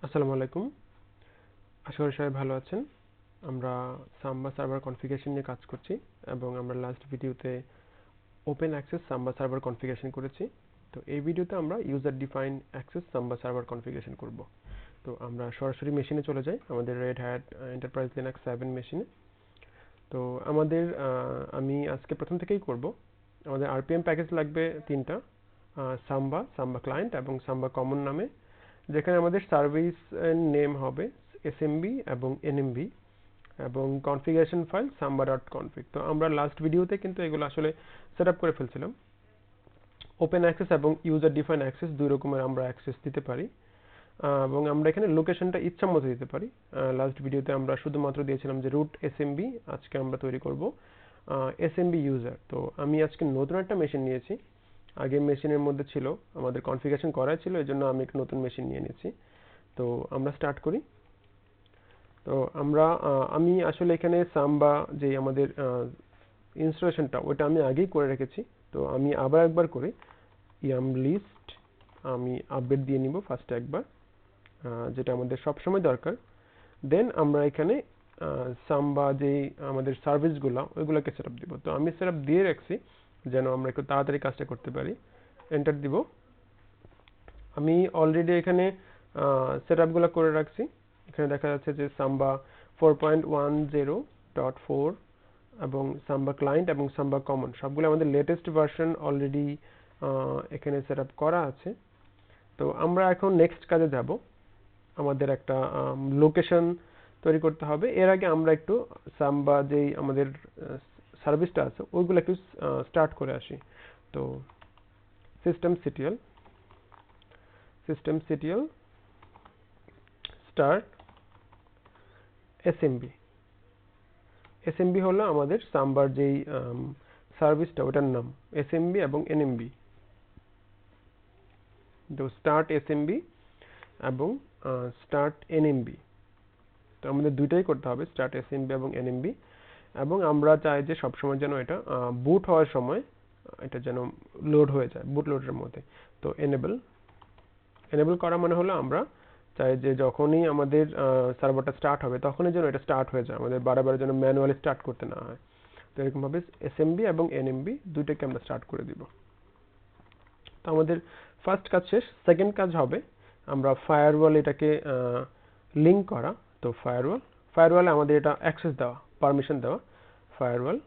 আসসালামু আলাইকুম। আশা করি সবাই ভালো আছেন। আমরা সাম্বা সার্ভার কনফিগারেশন নিয়ে কাজ করছি এবং আমরা লাস্ট ভিডিওতে ওপেন অ্যাক্সেস সাম্বা সার্ভার কনফিগারেশন করেছি। তো এই ভিডিওতে আমরা ইউজার ডিফাইন অ্যাক্সেস সাম্বা সার্ভার কনফিগারেশন করব। তো আমরা সরাসরি মেশিনে চলে যাই, আমাদের রেড হ্যাট এন্টারপ্রাইজ লিনাক্স 7 মেশিনে। তো আমি আজকে প্রথম থেকেই করব। আমাদের আরপিএম প্যাকেজ লাগবে তিনটা, সাম্বা, সাম্বা ক্লায়েন্ট এবং সাম্বা কমন নামে, যেখানে আমাদের সার্ভিস নেম হবে এসএমবি এবং এনএমবি এবং কনফিগারেশন ফাইল samba.config। তো আমরা লাস্ট ভিডিওতে কিন্তু এগুলো আসলে সেট আপ করে ফেলছিলাম। ওপেন অ্যাক্সেস এবং ইউজার ডিফাইন অ্যাক্সেস দুই রকমের আমরা অ্যাক্সেস দিতে পারি, এবং আমরা এখানে লোকেশনটা ইচ্ছা মতো দিতে পারি। লাস্ট ভিডিওতে আমরা শুধুমাত্র দিয়েছিলাম যে রুট এসএমবি, আজকে আমরা তৈরি করব এসএমবি ইউজার। তো আমি আজকে নতুন একটা মেশিন নিয়েছি, আগে মেশিনের মধ্যে ছিল আমাদের কনফিগারেশন করা ছিল, এই জন্য আমি একটা নতুন মেশিন নিয়ে নিয়েছি। তো আমরা স্টার্ট করি। তো আমি আসলে এখানে সাম্বা যে আমাদের ইনস্টলেশনটা ওটা আমি আগেই করে রেখেছি। তো আমি আবার একবার করি, ইয়াম লিস্ট আমি আপডেট দিয়ে নিব ফার্স্টে একবার, যেটা আমাদের সবসময় দরকার। দেন আমরা এখানে সাম্বা যে আমাদের সার্ভিসগুলো ওইগুলোকে সেট আপ দিব। তো আমি সেট আপ দিয়ে রাখছি যেন আমরা একটু তাড়াতাড়ি কাজটা করতে পারি। এন্টার দিব। আমি অলরেডি এখানে সেট আপগুলো করে রাখছি। এখানে দেখা যাচ্ছে যে সাম্বা 4.10.4 এবং সাম্বা ক্লায়েন্ট এবং সাম্বা কমন সবগুলো আমাদের লেটেস্ট ভার্সন অলরেডি এখানে সেট আপ করা আছে। তো আমরা এখন নেক্সট কাজে যাব। আমাদের একটা লোকেশন তৈরি করতে হবে। এর আগে আমরা একটু সাম্বা যেই আমাদের সার্ভিসটা আছে ওইগুলো একটু স্টার্ট করে আসি। তো system CTL start SMB. SMB হলো আমাদের সাম্বার যেই সার্ভিসটা ওটার নাম, এসএমবি এবং এনএমবি। তো স্টার্ট এসএমবি এবং স্টার্ট এনএমবি, তো আমাদের দুইটাই করতে হবে, স্টার্ট এসএমবি এবং এনএমবি। এবং আমরা চাই যে সবসময় যেন এটা বুট হওয়ার সময় এটা যেন লোড হয়ে যায় বুট লোডের মধ্যে। তো এনেবল করা মানে হলো আমরা চাই যে যখনই আমাদের সার্ভারটা স্টার্ট হবে তখনই যেন এটা স্টার্ট হয়ে যায়, আমাদের বারবার যেন ম্যানুয়ালি স্টার্ট করতে না হয়। তো এরকমভাবে এসএমবি এবং এনএমবি দুইটাকে আমরা স্টার্ট করে দিব। তো আমাদের ফার্স্ট কাজ শেষ। সেকেন্ড কাজ হবে আমরা ফায়ারওয়াল এটাকে লিঙ্ক করা। তো ফায়ারওয়ালে আমাদের এটা অ্যাক্সেস দেওয়া, পারমিশন দেওয়া। Firewall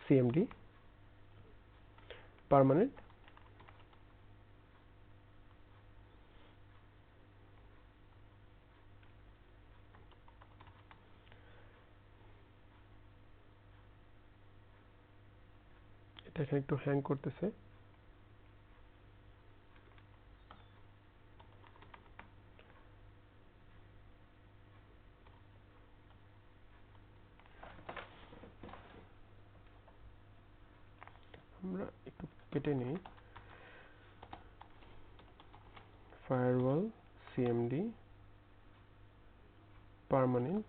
CMD permanent. এটা এখানে একটু হ্যাং করতেছে। আমরা একটু কেটে নিই। Firewall CMD permanent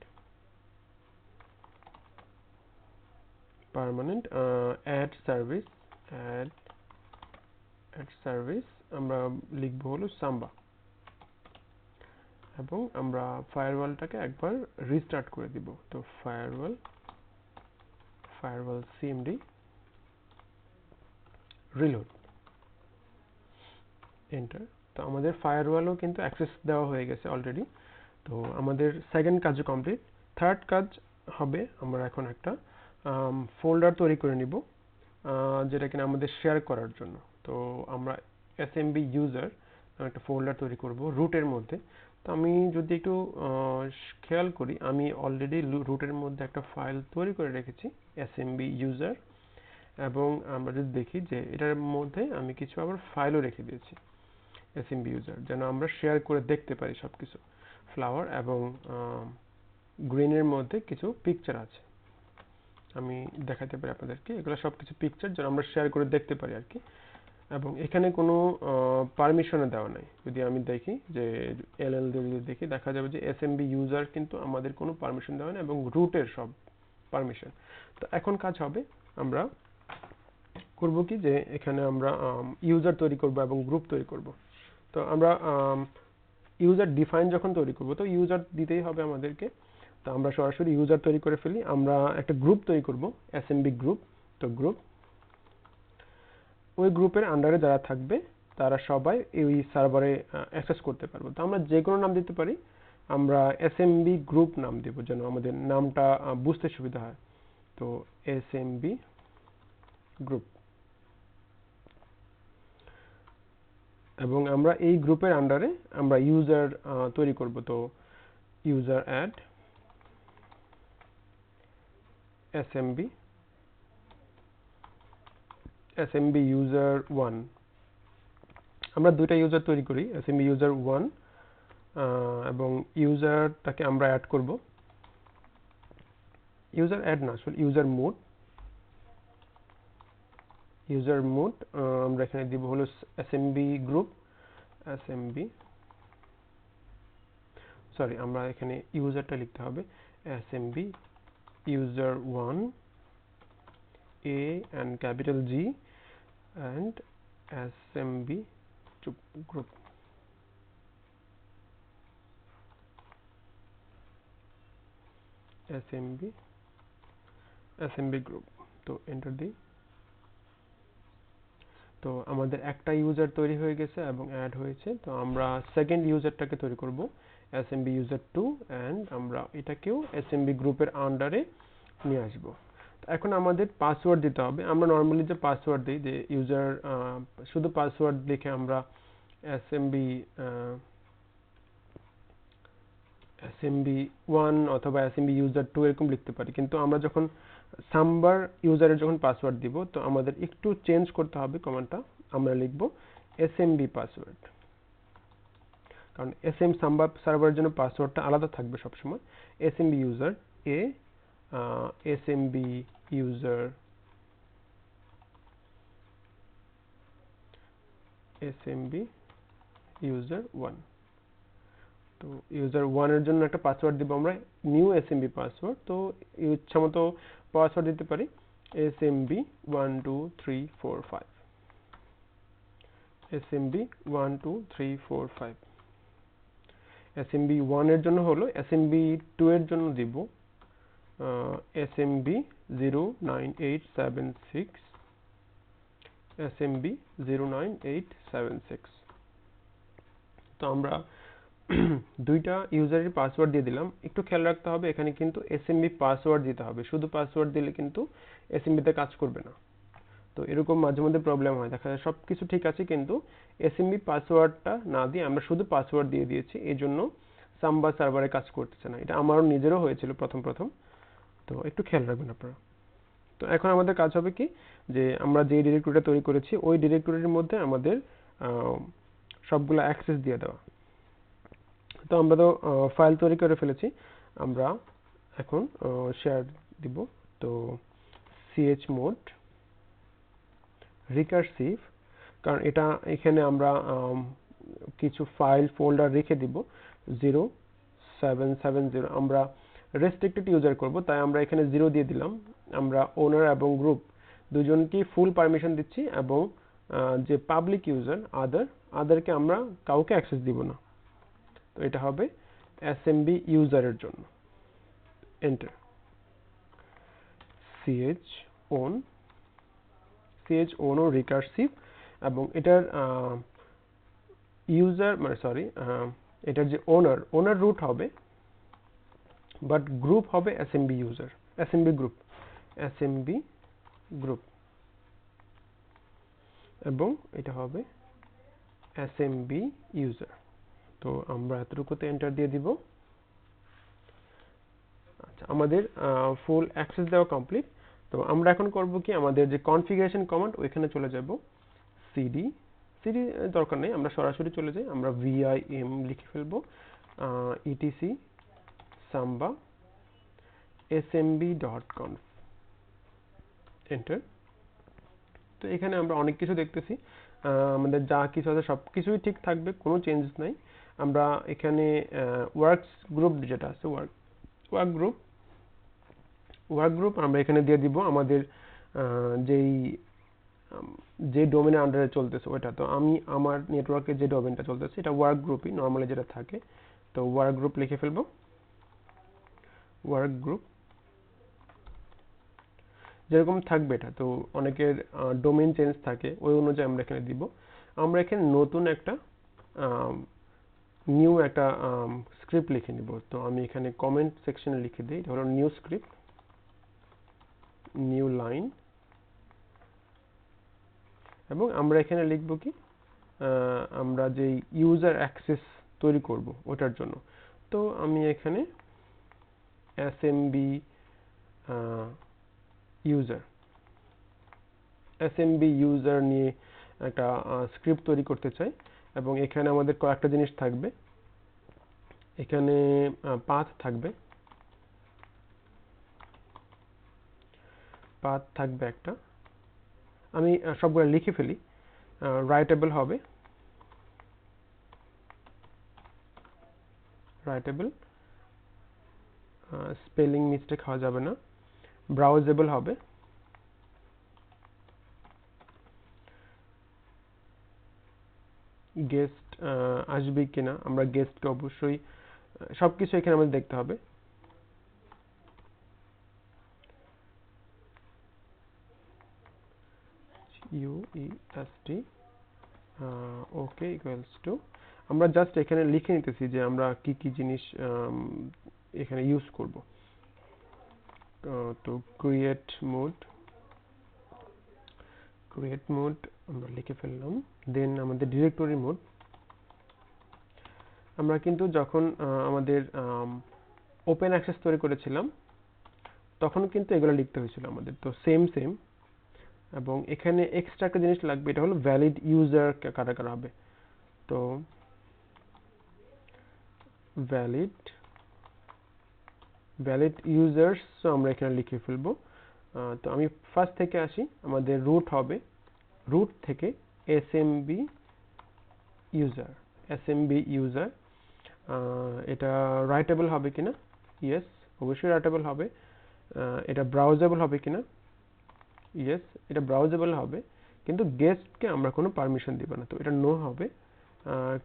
add service আমরা লিখব হলো সাম্বা, এবং আমরা ফায়ারওয়ালটাকে একবার রিস্টার্ট করে দিব। তো ফায়ারওয়াল সিএমডি রিলোড, এন্টার। তো আমাদের ফায়ারওয়ালও কিন্তু অ্যাক্সেস দেওয়া হয়ে গেছে অলরেডি। তো আমাদের সেকেন্ড কাজ কমপ্লিট। থার্ড কাজ হবে আমরা এখন একটা ফোল্ডার তৈরি করে নিব, যেটা কিনা আমাদের শেয়ার করার জন্য। তো আমরা এসএমবি ইউজার একটা ফোল্ডার তৈরি করব রুটের মধ্যে। তো আমি যদি একটু খেয়াল করি, আমি অলরেডি রুটের মধ্যে একটা ফাইল তৈরি করে রেখেছি এসএমবি ইউজার, এবং আমরা যদি দেখি যে এটার মধ্যে আমি কিছু আবার ফাইলও রেখে দিয়েছি এসএমবি ইউজার, যেন আমরা শেয়ার করে দেখতে পারি সবকিছু। ফ্লাওয়ার এবং গ্রিনের মধ্যে কিছু পিকচার আছে, আমি দেখাতে পারি আপনাদেরকে। এগুলো সব কিছু পিকচার যেন আমরা শেয়ার করে দেখতে পারি আর কি। এবং এখানে কোনো পারমিশনও দেওয়া নাই। যদি আমি দেখি যে এলএল দিয়ে যদি দেখি, দেখা যাবে যে এসএমবি ইউজার কিন্তু আমাদের কোনো পারমিশন দেওয়া নেই এবং রুটের সব পারমিশন। তো এখন কাজ হবে আমরা করব কি, যে এখানে আমরা ইউজার তৈরি করব এবং গ্রুপ তৈরি করব। তো আমরা ইউজার ডিফাইন যখন তৈরি করব তো ইউজার দিতেই হবে আমাদেরকে। তো আমরা সরাসরি ইউজার তৈরি করে ফেলি। আমরা একটা গ্রুপ তৈরি করব, এসএমবি গ্রুপ। তো গ্রুপ, ওই গ্রুপের আন্ডারে যারা থাকবে তারা সবাই এই সার্ভারে অ্যাক্সেস করতে পারবে। তো আমরা যে কোনো নাম দিতে পারি, আমরা এসএমবি গ্রুপ নাম দেব যেন আমাদের নামটা বুঝতে সুবিধা হয়। তো এসএমবি গ্রুপ, এবং আমরা এই গ্রুপের আন্ডারে আমরা ইউজার তৈরি করব। তো ইউজার অ্যাড এসএমবি ইউজার 1। আমরা দুইটা ইউজার তৈরি করি, এসএমবি ইউজার 1, এবং ইউজারটাকে আমরা অ্যাড করব, ইউজার অ্যাড না আসলে ইউজার মোড। আমরা এখানে দিব হলো এসএমবি গ্রুপ, আমরা এখানে ইউজারটা লিখতে হবে SMB user 1 A and capital G and SMB group। SMB group। তো এন্টার দিই। তো আমাদের একটা ইউজার তৈরি হয়ে গেছে এবং অ্যাড হয়েছে। তো আমরা সেকেন্ড ইউজারটাকে তৈরি করব, SMB user 2, and আমরা এটাকেও SMB গ্রুপের আন্ডারে নিয়ে আসব। এখন আমাদের পাসওয়ার্ড দিতে হবে। আমরা নর্মালি যে পাসওয়ার্ড দিই, যে ইউজার শুধু পাসওয়ার্ড লিখে আমরা SMB1 অথবা SMB user 2 এরকম লিখতে পারি, কিন্তু আমরা যখন সাম্বার ইউজারের যখন পাসওয়ার্ড দিব তো আমাদের একটু চেঞ্জ করতে হবে কমান্ডটা। আমরা লিখব SMB পাসওয়ার্ড, কারণ সাম্বার সার্ভারের জন্য পাসওয়ার্ডটা আলাদা থাকবে সবসময়। SMB user A, SMB user 1। তো ইউজার 1 এর জন্য একটা পাসওয়ার্ড দিব আমরা, নিউ SMB পাসওয়ার্ড। তো ইচ্ছা মতো পাসওয়ার্ড দিতে পারি, SMB 1 2 3 4 5, SMB 1 2 3 4 5। SMB 1 এর জন্য হলো, SMB 2 এর জন্য দিব SMB 09876, SMB 09876। তো আমরা দুইটা ইউজারের পাসওয়ার্ড দিয়ে দিলাম। একটু খেয়াল রাখতে হবে, এখানে কিন্তু SMB পাসওয়ার্ড দিতে হবে। শুধু পাসওয়ার্ড দিলে কিন্তু SMB তে কাজ করবে না। তো এরকম মাঝে মধ্যে প্রবলেম হয়, দেখা যায় সবকিছু ঠিক আছে কিন্তু SMB পাসওয়ার্ডটা না দিয়ে আমরা শুধু পাসওয়ার্ড দিয়ে দিয়েছি, এই জন্য সাম্বা সার্ভারে কাজ করতেছে না। এটা আমারও নিজেরও হয়েছিল প্রথম। তো একটু খেয়াল রাখবেন আপনারা। তো এখন আমাদের কাজ হবে কি, যে আমরা যে ডিরেক্টরিটা তৈরি করেছি ওই ডিরেক্টরির মধ্যে আমাদের সবগুলো অ্যাক্সেস দিয়ে দেওয়া। তো আমরা তো ফাইল তৈরি করে ফেলেছি, আমরা এখন শেয়ার দিব। তো chmod রিকারসিভ, কারণ এখানে আমরা কিছু ফাইল ফোল্ডার রেখে দিব 0770। আমরা রেস্ট্রিক্টেড ইউজার করব, তাই আমরা এখানে 0 দিয়ে দিলাম। আমরা ওনার এবং গ্রুপ দুজনকেই ফুল পারমিশন দিচ্ছি, এবং যে পাবলিক ইউজার আদারকে আমরা কাউকে অ্যাক্সেস দিব না। তো এটা হবে SMB ইউজারের জন্য। এন্টার। chown ও রিকারসিভ, এবং এটার ইউজার এটার যে ওনার রুট হবে, বাট গ্রুপ হবে SMB গ্রুপ, এবং এটা হবে SMB ইউজার। তো আমরা এতটুকুতে এন্টার দিয়ে দিব। আচ্ছা, আমাদের ফুল অ্যাক্সেস দেওয়া কমপ্লিট। তো আমরা এখন করব কি, আমাদের যে কনফিগারেশন কমান্ড ওইখানে চলে যাব। সিডি দরকার নেই, আমরা সরাসরি চলে যাই। আমরা vim লিখে ফেলবো, etc samba smb.conf, এন্টার। তো এখানে আমরা অনেক কিছু দেখতেছি, আমাদের যা কিছু আছে সব কিছুই ঠিক থাকবে, কোনো চেঞ্জ নাই। আমরা এখানে ওয়ার্কস গ্রুপ যেটা আছে, ওয়ার্ক গ্রুপ আমরা এখানে দিয়ে দিব আমাদের যেই যে ডোমেনের আন্ডারে চলতেছে ওটা। তো আমি আমার নেটওয়ার্কে যে ডোমেনটা চলতেছে এটা ওয়ার্ক গ্রুপই নর্মালি যেটা থাকে। তো ওয়ার্ক গ্রুপ লিখে ফেলবো, ওয়ার্ক গ্রুপ যেরকম থাকবে এটা। তো অনেকের ডোমেইন চেঞ্জ থাকে, ওই অনুযায়ী আমরা এখানে দিব। আমরা এখানে নতুন একটা নিউ একটা স্ক্রিপ্ট লিখে নিব। তো আমি এখানে কমেন্ট সেকশনে লিখে দিই, এটা হলো নিউ স্ক্রিপ্ট, নিউ লাইন, এবং আমরা এখানে লিখব কি আমরা যে ইউজার অ্যাক্সেস তৈরি করব ওটার জন্য। তো আমি এখানে এসএমবি ইউজার নিয়ে একটা স্ক্রিপ্ট তৈরি করতে চাই, এবং এখানে আমাদের কয়েকটা জিনিস থাকবে। এখানে পাথ থাকবে একটা, আমি সবগুলো লিখে ফেলি। রাইটেবল হবে, স্পেলিং মিস্টেক হওয়া যাবে না। ব্রাউজেবল হবে, গেস্ট আসবে কিনা, আমরা গেস্টকে অবশ্যই সবকিছু এখানে আমাদের দেখতে হবে। UEST ওকে ইকুয়ালস টু, আমরা জাস্ট এখানে লিখে নিতেছি যে আমরা কি কি জিনিস এখানে ইউজ করব। তো ক্রিয়েট মোড আমরা লিখে ফেললাম। দেন আমাদের ডিরেক্টরি মোড, আমরা কিন্তু যখন আমাদের ওপেন অ্যাক্সেস তৈরি করেছিলাম তখন কিন্তু এগুলো লিখতে হয়েছিল আমাদের। তো সেম এবং এখানে এক্সট্রা একটা জিনিস লাগবে, এটা হলো ভ্যালিড ইউজার কারা হবে। তো ভ্যালিড ইউজার্স আমরা এখানে লিখে ফেলবো। তো আমি ফার্স্ট থেকে আসি, আমাদের রুট হবে, রুট থেকে এসএমবি ইউজার, এটা রাইটেবল হবে কিনা, ইয়েস অবশ্যই রাইটেবল হবে। এটা ব্রাউজেবল হবে কিনা, ইয়েস এটা ব্রাউজেবল হবে, কিন্তু গেস্টকে আমরা কোনো পারমিশন দিব না, তো এটা নো হবে।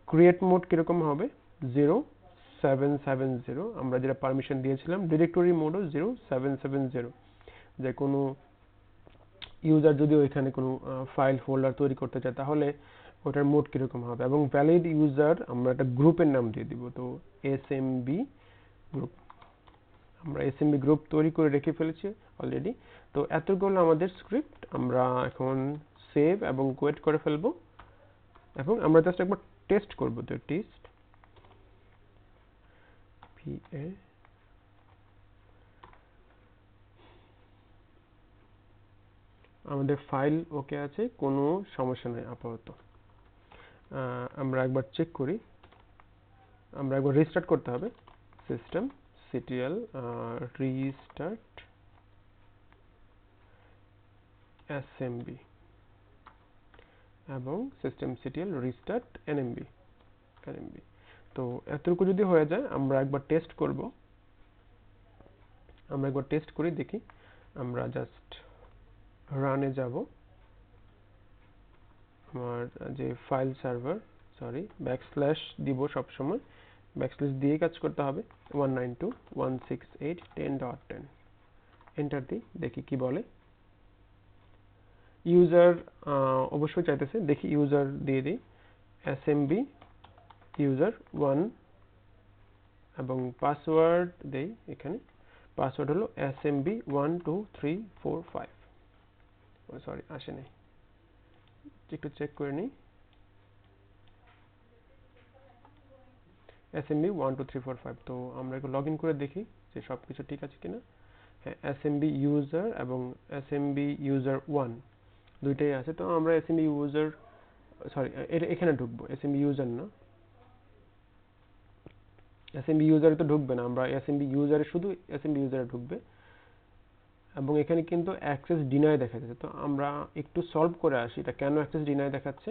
ক্রিয়েট মোড কিরকম হবে, 0770, আমরা যেটা পারমিশন দিয়েছিলাম। ডিরেক্টরি মোডও 0770, যে কোনো ইউজার যদি ওইখানে কোনো ফাইল ফোল্ডার তৈরি করতে চায় তাহলে ওটার মোড কিরকম হবে। এবং ভ্যালিড ইউজার আমরা একটা গ্রুপের নাম দিয়ে দিব, তো এসএমবি গ্রুপ, আমরা এসএমবি গ্রুপ তৈরি করে রেখে ফেলেছি অলরেডি। তো এতগুলো আমাদের স্ক্রিপ্ট, আমরা এখন সেভ এবং কোয়েট করে ফেলবো, এবং আমরা জাস্ট একবার টেস্ট করব। তো টেস্ট PA, আমাদের ফাইল ওকে আছে, কোনো সমস্যা নেই আপাতত। আমরা একবার চেক করি, আমরা একবার রিস্টার্ট করতে হবে, সিস্টেম ctl রিস্টার্ট smb এবং সিস্টেম ctl রিস্টার্ট nmb। তো এতটুকু যদি হয়ে যায় আমরা একবার টেস্ট করব, আমরা একবার টেস্ট করি দেখি। আমরা জাস্ট রানে যাব, আমার যে ফাইল সার্ভার, সরি ব্যাকস্ল্যাশ দিব সবসময়, ব্যাকস্ল্যাশ দিয়ে কাজ করতে হবে। 192.168.10.10 এন্টার দিই, দেখি কি বলে। ইউজার অবশ্যই চাইতেছে, দেখি ইউজার দিয়ে দিই, smb user 1, এবং পাসওয়ার্ড দেই এখানে, পাসওয়ার্ড হলো smb12345। সরি আসে নাই, একটু চেক করে নিই। smb12345, তো আমরা একটু লগ ইন করে দেখি যে সব কিছু ঠিক আছে কিনা। হ্যাঁ, smb ইউজার এবং smb user 1 দুইটাই আছে। তো আমরা smb ইউজার, সরি এটা এখানে ঢুকবো, smb ইউজার না, smb ইউজারে তো ঢুকবে না, আমরা smb ইউজারে শুধু smb ইউজারে ঢুকবে। এবং এখানে কিন্তু অ্যাক্সেস ডিনাই দেখাচ্ছে। তো আমরা একটু সলভ করে আসি এটা কেন অ্যাক্সেস ডিনাই দেখাচ্ছে।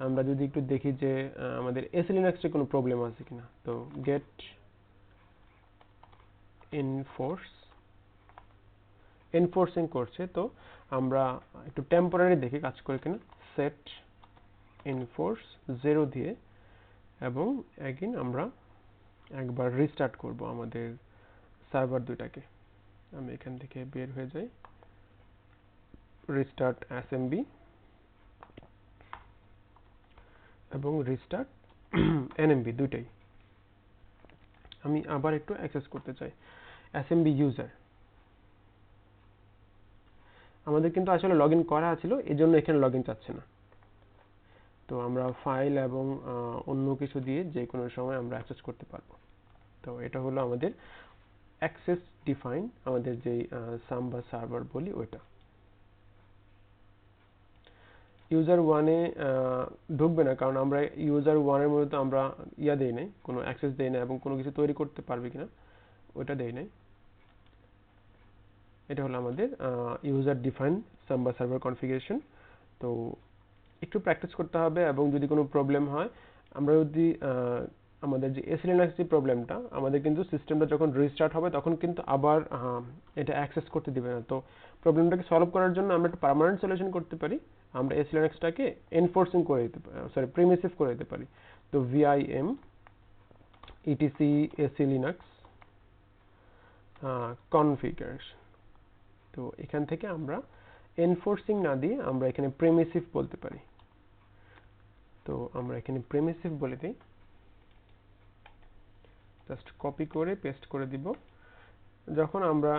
আমরা যদি একটু দেখি যে আমাদের SLinuxে কোনো প্রবলেম আছে কিনা। তো গেট enforce এনফোর্সিং করছে, তো আমরা একটু টেম্পোরারি দেখে কাজ করি কিনা। সেট এনফোর্স 0 দিয়ে, এবং এগেইন আমরা একবার রিস্টার্ট করব আমাদের সার্ভার দুইটাকে। আমি এখান থেকে বের হয়ে যাই, রিস্টার্ট এসএমবি এবং রিস্টার্ট এনএমবি দুইটাই। আমি আবার একটু অ্যাক্সেস করতে চাই এসএমবি ইউজার। আমাদের কিন্তু আসলে লগইন করা ছিল, এজন্য এখানে লগইন চাচ্ছে না। তো আমরা ফাইল এবং অন্য কিছু দিয়ে যে কোনো সময় আমরা অ্যাক্সেস করতে পারবো। তো এটা হলো আমাদের অ্যাক্সেস ডিফাইন, আমাদের যে সাম্বা সার্ভার বলি ওইটা। ইউজার ওয়ানে ঢুকবে না, কারণ আমরা ইউজার ওয়ানের মধ্যে আমরা দেই নাই, কোনো অ্যাক্সেস দেই না, এবং কোনো কিছু তৈরি করতে পারবে কিনা ওইটা দেই নাই। এটা হলো আমাদের ইউজার ডিফাইন সাম্বা সার্ভার কনফিগারেশন। তো একটু প্র্যাকটিস করতে হবে, এবং যদি কোনো প্রবলেম হয়, আমরা যদি আমাদের যে এসএলএনএক্স যে প্রবলেমটা, আমাদের কিন্তু সিস্টেমটা যখন রিস্টার্ট হবে তখন কিন্তু আবার এটা অ্যাক্সেস করতে দিবে না। তো প্রবলেমটাকে সলভ করার জন্য আমরা একটা পার্মানেন্ট সলিউশন করতে পারি, আমরা এসএলএনএক্সটাকে এনফোর্সিং করে দিতে পারি, সরি প্রিমিসিভ করে দিতে পারি। তো ভিআইএম ইটিসি এসএলএনএক্স কনফিগারেশন, তো এখান থেকে আমরা এনফোর্সিং না দিয়ে আমরা এখানে প্রিমিসিভ বলতে পারি। তো আমরা এখানে প্রিমিসিভ বলে দিই, জাস্ট কপি করে পেস্ট করে দিব। যখন আমরা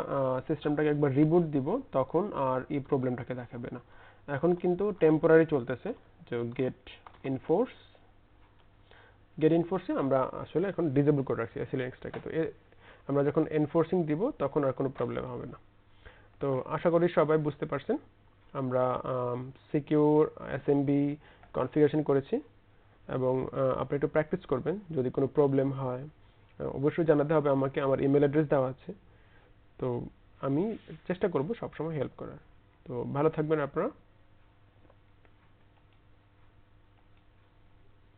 সিস্টেমটাকে একবার রিবুট দিব তখন আর এই প্রবলেমটাকে দেখাবে না। এখন কিন্তু টেম্পোরারি চলতেছে, যে গেট ইনফোর্সে আমরা আসলে এখন ডিসেবল করে রাখছি এসএলএনএক্সটাকে। তো আমরা যখন এনফোর্সিং দিব তখন আর কোনো প্রবলেম হবে না। তো আশা করি সবাই বুঝতে পারছেন। আমরা সিকিউর এসএমবি কনফিগারেশন করেছি, এবং আপনি একটু প্র্যাকটিস করবেন। যদি কোনো প্রবলেম হয় অবশ্যই জানাতে হবে আমাকে, আমার ইমেল অ্যাড্রেস দেওয়া আছে। তো আমি চেষ্টা করব সবসময় হেল্প করার। তো ভালো থাকবেন আপনারা।